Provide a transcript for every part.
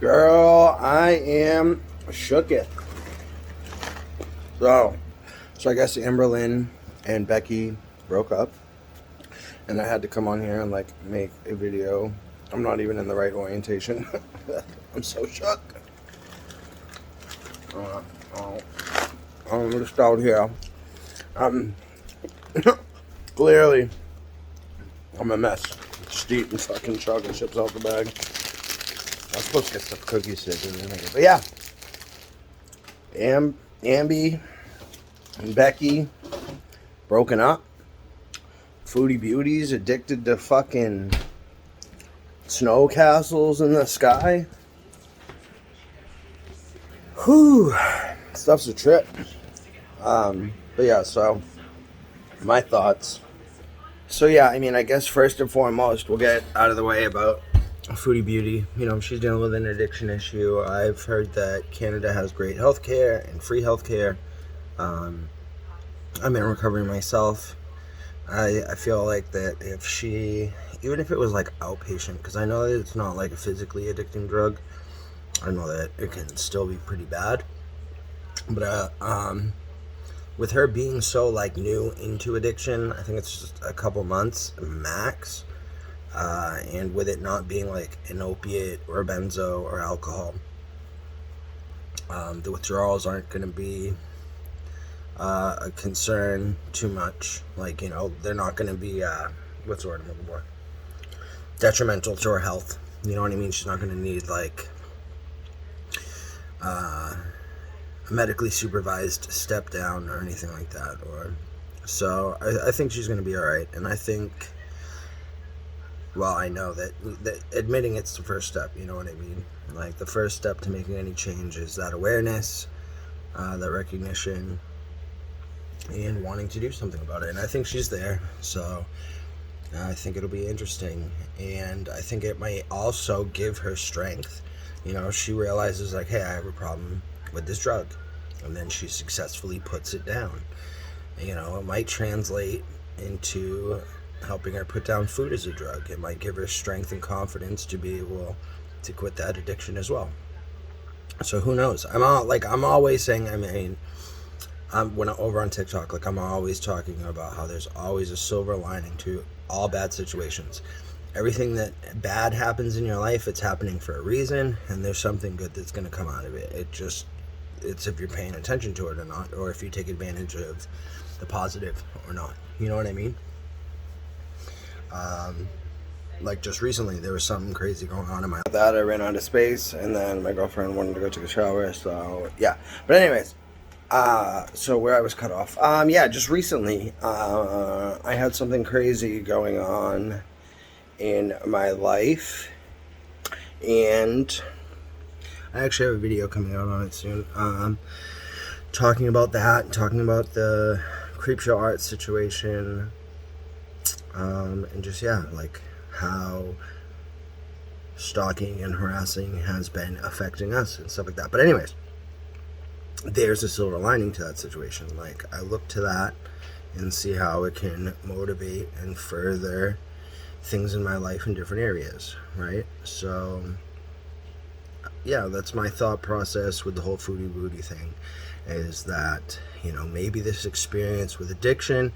Girl, I am shooketh. So I guess Amberlynn and Becky broke up, and I had to come on here and like make a video. I'm not even in the right orientation. I'm so shook. I'm just out here. Clearly, I'm a mess. Just eating fucking chocolate chips out the bag. I was supposed to get some cookies today, but yeah. Amby and Becky broken up. Foody Beauty's addicted to fucking snow castles in the sky. Whew, stuff's a trip. But yeah, so my thoughts. So yeah, I mean, I guess first and foremost, we'll get out of the way about Foody Beauty. You know, she's dealing with an addiction issue. I've heard that Canada has great healthcare and free healthcare. I'm in recovery myself. I feel like that if she, even if it was like outpatient, because I know that it's not like a physically addicting drug, I know that it can still be pretty bad. But with her being so like new into addiction, I think it's just a couple months max. And with it not being like an opiate or a benzo or alcohol, the withdrawals aren't going to be a concern too much. Like, you know, they're not going to be, what's the word I'm looking for? Detrimental to her health. You know what I mean? She's not going to need like a medically supervised step down or anything like that. So I think she's going to be all right. And I think, well, I know that admitting it's the first step, you know what I mean? Like, the first step to making any change is that awareness, that recognition, and wanting to do something about it. And I think she's there, so I think it'll be interesting. And I think it might also give her strength. You know, she realizes, like, hey, I have a problem with this drug. And then she successfully puts it down. You know, it might translate into helping her put down food as a drug. It might give her strength and confidence to be able to quit that addiction as well. So who knows? I'm always saying, I mean, when I'm over on TikTok, like, I'm always talking about how there's always a silver lining to all bad situations. Everything that bad happens in your life, it's happening for a reason, and there's something good that's going to come out of it. It's if you're paying attention to it or not, or if you take advantage of the positive or not. You know what I mean? Like, just recently there was something crazy going on in my life. That I ran out of space, and then my girlfriend wanted to go take a shower, so yeah. But anyways, so where I was cut off, yeah, just recently, I had something crazy going on in my life, and I actually have a video coming out on it soon, talking about that, talking about the Creepshow art situation, and just, yeah, like how stalking and harassing has been affecting us and stuff like that. But anyways, there's a silver lining to that situation. Like, I look to that and see how it can motivate and further things in my life in different areas, right? So yeah, that's my thought process with the whole Foody Beauty thing, is that, you know, maybe this experience with addiction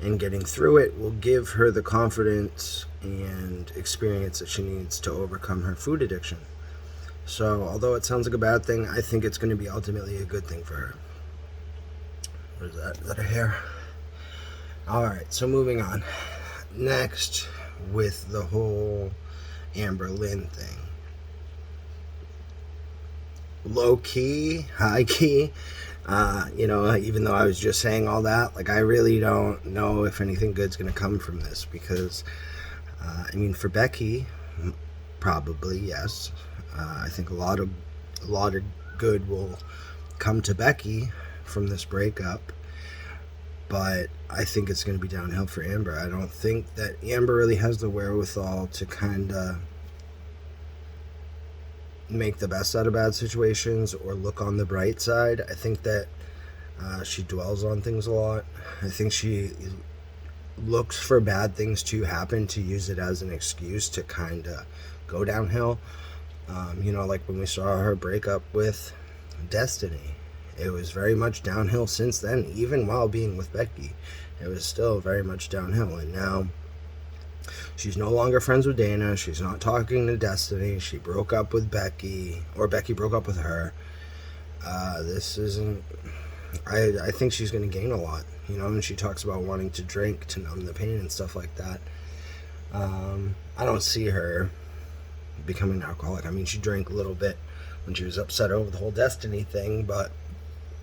and getting through it will give her the confidence and experience that she needs to overcome her food addiction. So although it sounds like a bad thing, I think it's going to be ultimately a good thing for her. What is that? Is that her hair? Alright, so moving on. Next, with the whole Amberlynn thing. Low key, high key, you know, even though I was just saying all that, like, I really don't know if anything good's going to come from this, because, I mean, for Becky, probably, yes. I think a lot of good will come to Becky from this breakup, but I think it's going to be downhill for Amber. I don't think that Amber really has the wherewithal to kind of make the best out of bad situations or look on the bright side. I think that she dwells on things a lot. I think she looks for bad things to happen to use it as an excuse to kind of go downhill. You know, like when we saw her break up with Destiny, it was very much downhill since then. Even while being with Becky, it was still very much downhill. And now she's no longer friends with Dana. She's not talking to Destiny. She broke up with Becky, or Becky broke up with her. This isn't... I think she's going to gain a lot, you know, and she talks about wanting to drink to numb the pain and stuff like that. I don't see her becoming an alcoholic. I mean, she drank a little bit when she was upset over the whole Destiny thing, but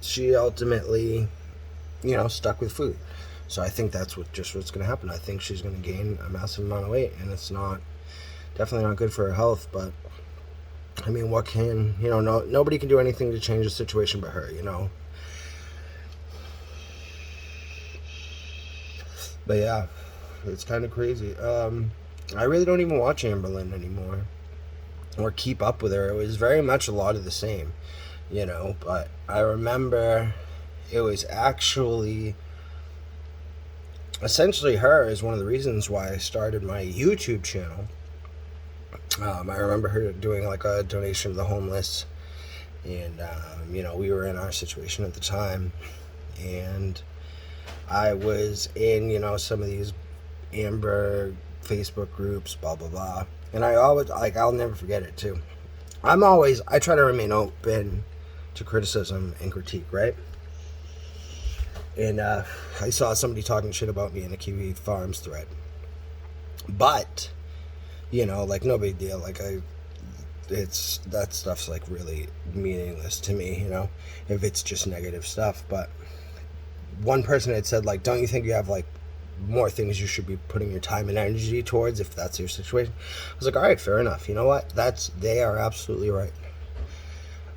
she ultimately, you know, stuck with food. So I think that's what's going to happen. I think she's going to gain a massive amount of weight, and it's definitely not good for her health. But I mean, what can, you know, nobody can do anything to change the situation but her, you know. But yeah, it's kind of crazy. I really don't even watch Amberlynn anymore or keep up with her. It was very much a lot of the same, you know. But I remember it was actually essentially her is one of the reasons why I started my YouTube channel. I remember her doing like a donation to the homeless, and you know, we were in our situation at the time, and I was in, you know, some of these Amber Facebook groups, blah blah blah, and I always, like, I'll never forget it too. I try to remain open to criticism and critique, right? And I saw somebody talking shit about me in a Kiwi Farms thread, but you know, like, no big deal. Like, that stuff's like really meaningless to me, you know, if it's just negative stuff. But one person had said, like, don't you think you have like more things you should be putting your time and energy towards if that's your situation? I was like, all right, fair enough. You know what? They are absolutely right.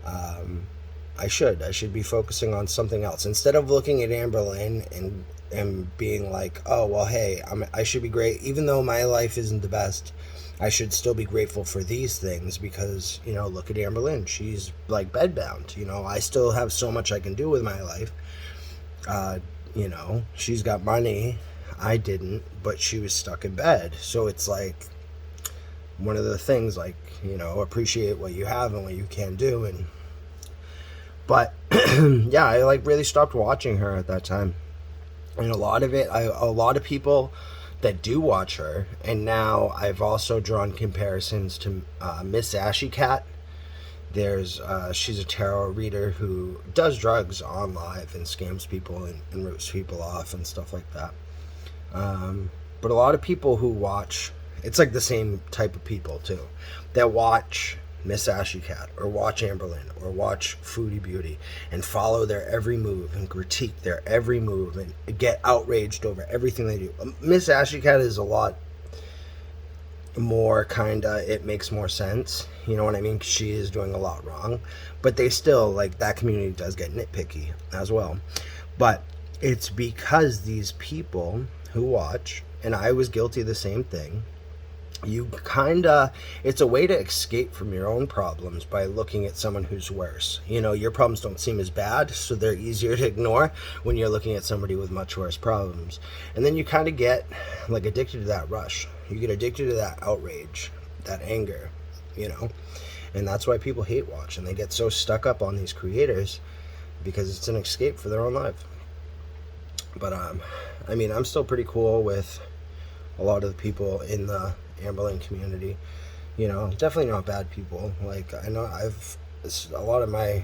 I should be focusing on something else instead of looking at Amberlynn and being like, oh well, hey, I should be great, even though my life isn't the best. I should still be grateful for these things because, you know, look at Amberlynn. She's like bedbound. You know, I still have so much I can do with my life. You know, she's got money. I didn't, but she was stuck in bed. So it's like one of the things, like, you know, appreciate what you have and what you can do. But yeah, I like really stopped watching her at that time. And a lot of people that do watch her, and now I've also drawn comparisons to Miss Ashy Cat. She's a tarot reader who does drugs on live and scams people and rips people off and stuff like that. But a lot of people who watch, it's like the same type of people too, that watch Miss Ashy Cat or watch Amberlynn or watch Foody Beauty and follow their every move and critique their every move and get outraged over everything they do. Miss Ashy Cat is a lot more it makes more sense, you know what I mean? She is doing a lot wrong, but they still, like, that community does get nitpicky as well. But it's because these people who watch, and I was guilty of the same thing, it's a way to escape from your own problems by looking at someone who's worse. You know, your problems don't seem as bad, so they're easier to ignore when you're looking at somebody with much worse problems. And then you kind of get like addicted to that rush. You get addicted to that outrage, that anger, you know. And that's why people hate watch, and they get so stuck up on these creators because it's an escape for their own life. But I mean, I'm still pretty cool with a lot of the people in the Amberlynn community, you know, definitely not bad people. Like, I know a lot of my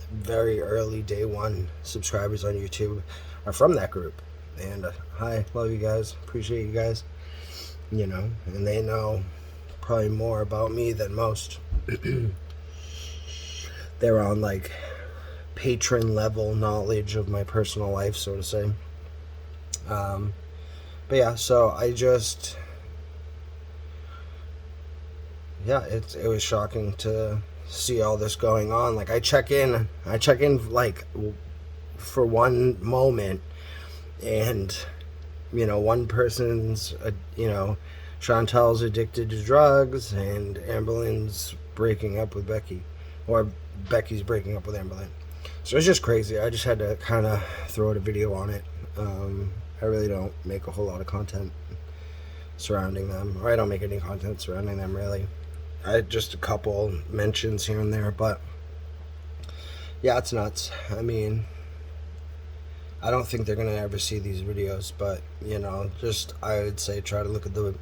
very early day one subscribers on YouTube are from that group, and hi, love you guys, appreciate you guys, you know, and they know probably more about me than most. They're on like patron level knowledge of my personal life, so to say. But yeah, so it was shocking to see all this going on. Like, I check in like for one moment, and, you know, one person's you know, Chantal's addicted to drugs and Amberlynn's breaking up with Becky, or Becky's breaking up with Amberlynn. So it's just crazy. I just had to kind of throw out a video on it. I really don't make a whole lot of content surrounding them, or I don't make any content surrounding them, really. just a couple mentions here and there, but yeah, it's nuts. I mean, I don't think they're gonna ever see these videos, but you know, just I would say try to look at the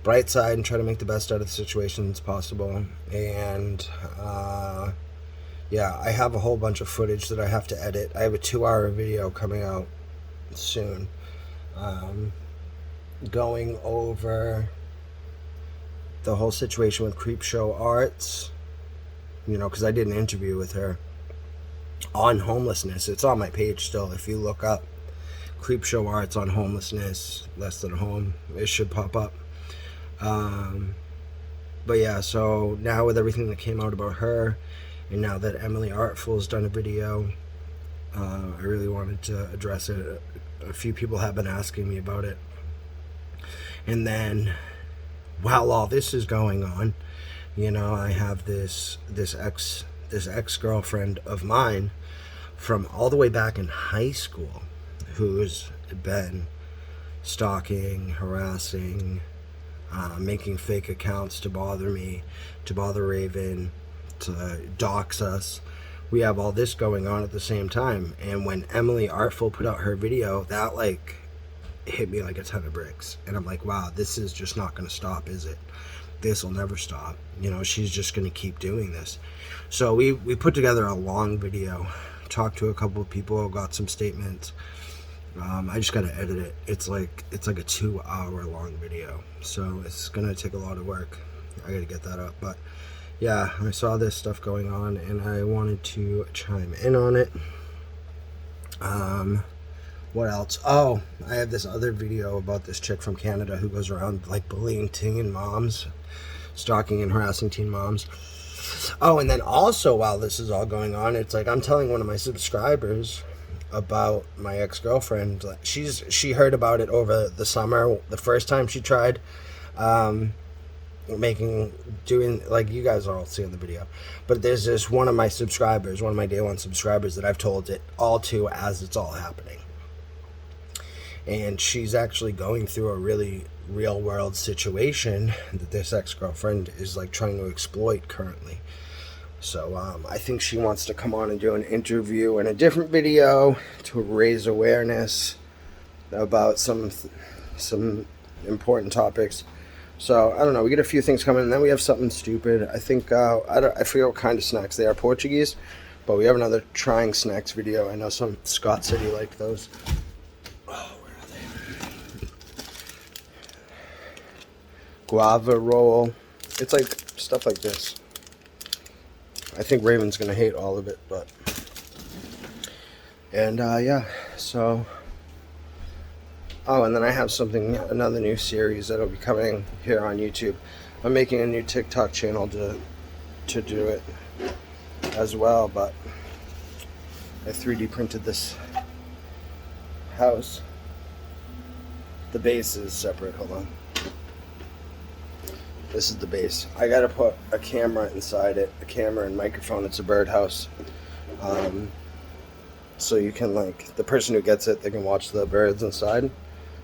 bright side and try to make the best out of the situation as possible. And yeah, I have a whole bunch of footage that I have to edit. I have a 2-hour video coming out soon, going over the whole situation with Creepshow Arts, you know, because I did an interview with her on homelessness. It's on my page still. If you look up Creepshow Arts on homelessness, less than home, it should pop up. But yeah, so now with everything that came out about her, and now that Emily Artful's done a video, I really wanted to address it. A few people have been asking me about it. And then, while all this is going on, you know, I have this ex-girlfriend of mine from all the way back in high school who's been stalking, harassing, making fake accounts to bother me, to bother Raven, to dox us. We have all this going on at the same time. And when Emily Artful put out her video, that like hit me like a ton of bricks. And I'm like, wow, this is just not going to stop, is it? This will never stop. You know, she's just going to keep doing this. So we put together a long video, talked to a couple of people, got some statements. I just got to edit it. It's like a 2-hour long video. So it's going to take a lot of work. I got to get that up. But yeah, I saw this stuff going on and I wanted to chime in on it. What else? Oh, I have this other video about this chick from Canada who goes around like bullying teen moms, stalking and harassing teen moms. Oh, and then also while this is all going on, it's like I'm telling one of my subscribers about my ex-girlfriend. She heard about it over the summer, the first time she tried doing like you guys are all seeing the video, but there's this one of my subscribers, one of my day one subscribers that I've told it all to as it's all happening. And she's actually going through a really real world situation that this ex-girlfriend is like trying to exploit currently. So I think she wants to come on and do an interview in a different video to raise awareness about some important topics. So I don't know, we get a few things coming, and then we have something stupid. I think I forget what kind of snacks they are, Portuguese, but we have another trying snacks video. I know Scott said he liked those. Guava roll. It's like stuff like this. I think Raven's gonna hate all of it, but and yeah, so oh, and then I have another new series that'll be coming here on YouTube. I'm making a new TikTok channel to do it as well, but I 3D printed this house. The base is separate. Hold on. This is the base. I gotta put a camera inside it, a camera and microphone. It's a birdhouse. So you can, like, the person who gets it, they can watch the birds inside,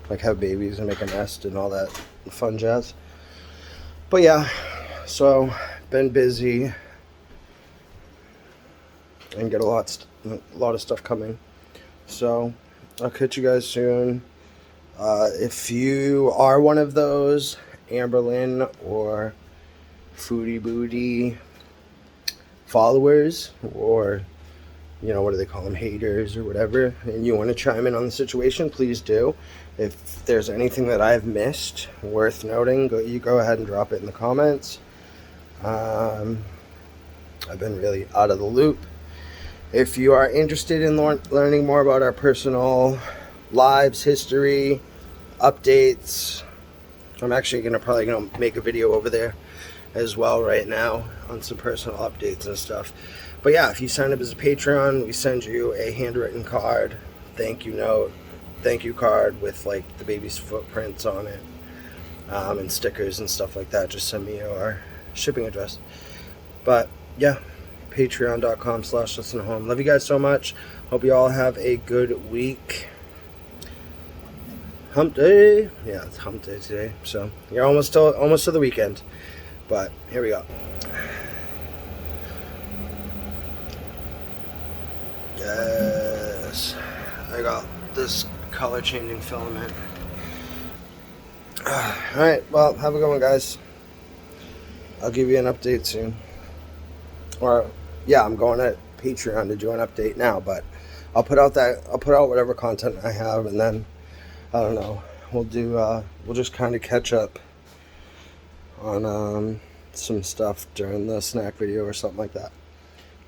like have babies and make a nest and all that fun jazz. But yeah, so been busy and get a lot of stuff coming. So I'll catch you guys soon. If you are one of those Amberlynn or Foody Beauty followers, or you know, what do they call them, haters or whatever, and you want to chime in on the situation, please do. If there's anything that I've missed worth noting, you go ahead and drop it in the comments. I've been really out of the loop. If you are interested in learning more about our personal lives, history, updates, I'm actually probably gonna make a video over there as well right now on some personal updates and stuff. But yeah, if you sign up as a Patreon, we send you a handwritten card, thank you note, thank you card with like the baby's footprints on it, and stickers and stuff like that. Just send me your shipping address. But yeah, patreon.com/listenhome. Love you guys so much. Hope you all have a good week. Hump day. Yeah, it's hump day today. So you're almost to the weekend. But here we go. Yes, I got this color changing filament. Alright, well, have a good one, guys. I'll give you an update soon. Or, yeah, I'm going to Patreon to do an update now, but I'll put out whatever content I have, and then, I don't know, we'll just kind of catch up on some stuff during the snack video or something like that.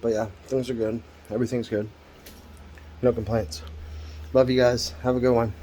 But yeah, things are good. Everything's good. No complaints. Love you guys. Have a good one.